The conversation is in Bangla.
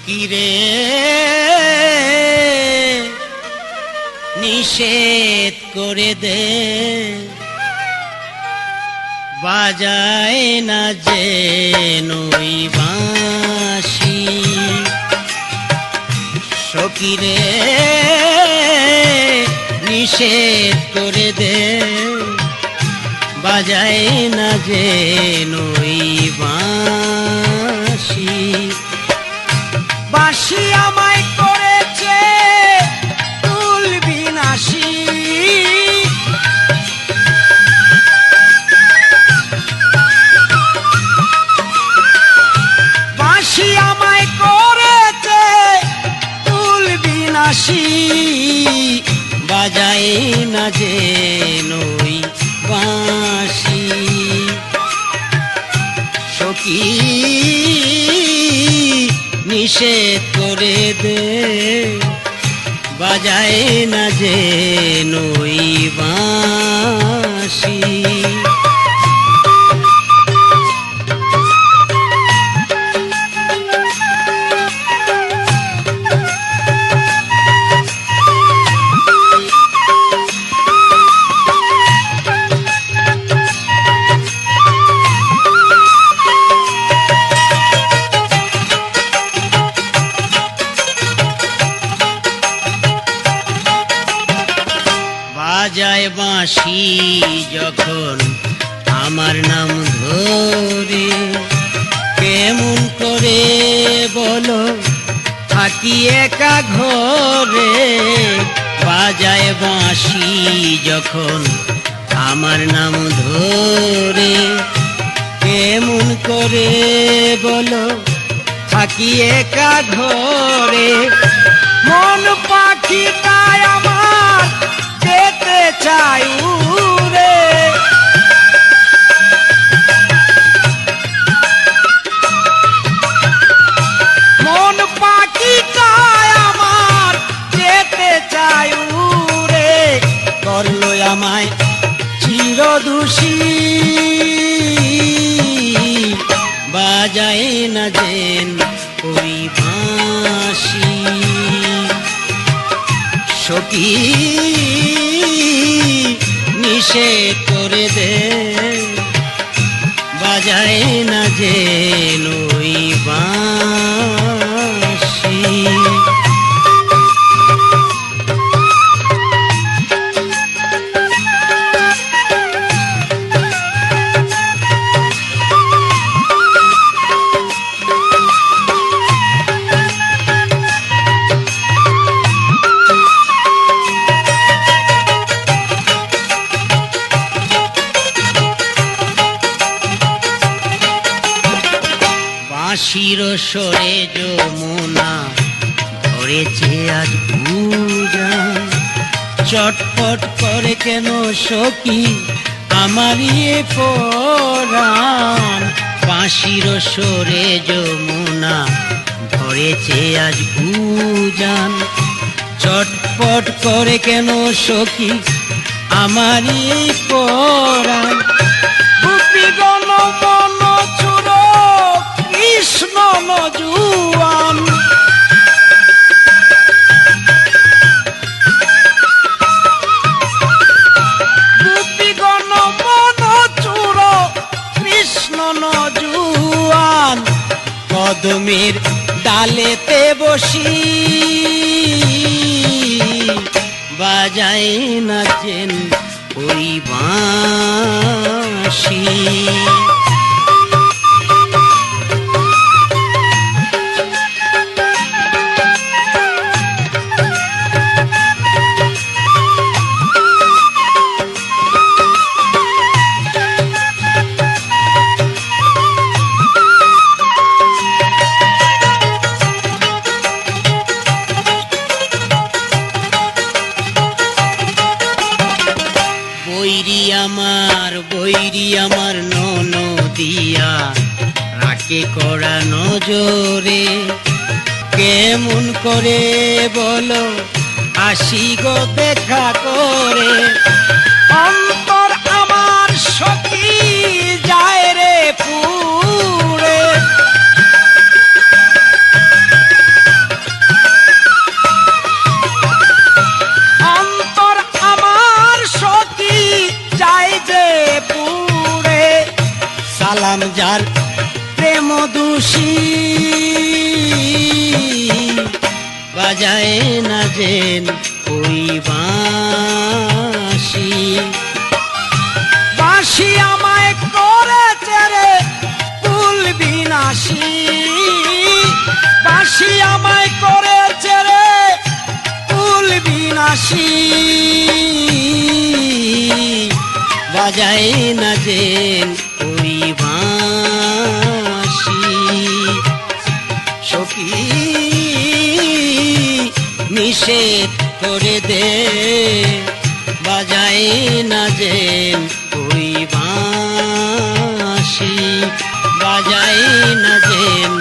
কিরে নিষেধ করে দে, বাজায় না যে নই বাঁশি। সকিরে নিষেধ করে দে, বাজায় না যে নই বাঁশি। বাঁশি আমায় করেছে কুল বিনাশী, বাঁশি আমায় করেছে কুল বিনাশী। বাজায় না যে নই বাঁশি। সখী নিষেধ করে দে, বাজায় না যে নই বাঁশি। বাজায় বাঁশি যখন আমার নাম ধরে, কেমন করে বলো থাকি একা ঘরে। বাজায় বাঁশি যখন আমার নাম ধরে, কেমন করে বলো থাকি একা ঘরে। মন পাখিটায় আমার যেতে চাই উড়ে, মন পাখিটায় আমার যেতে চাই উড়ে। করলো আমায় চিরদোষী, বাজায় না যেন ওই বাঁশি। সখী নিষেধ করে দে, বাজায় না যে নই বাঁশি। বাঁশির সরে যমুনা ধরেছে আজ পূজা। চটপট করে কেন সখী আমারই পরাণ। বাঁশির সরে যমুনা ধরেছে আজ পূজান। চটপট করে কেন সখী আমারই পরাণ। গোপীগণ মন চুর কৃষ্ণ নজুয়ান, গোপীগণ মন চুর কৃষ্ণ নজুয়ান। কদমের ডালেতে বসি, বাজায় না যেন ওই বাঁশি। বৈরি আমার ননদিয়া রাখে কড়া নজরে। কেমন করে বলো আসি গো দেখা করে। অন্তর আমার সখী যায় রে পুরে, রে পুরে, সালাম যার প্রেম দোষী, বাজায় না যেন ওই বাঁশি। বাঁশি আমায় করেছে রে কুল বিনাশী, বাঁশি আমায় করেছে রে কুল বিনাশী, বাজায় না যেন ওই বাঁশি। সখী নিষেধ করে দে, বাজায় না যেন ওই বাঁশি, বাজায় না যেন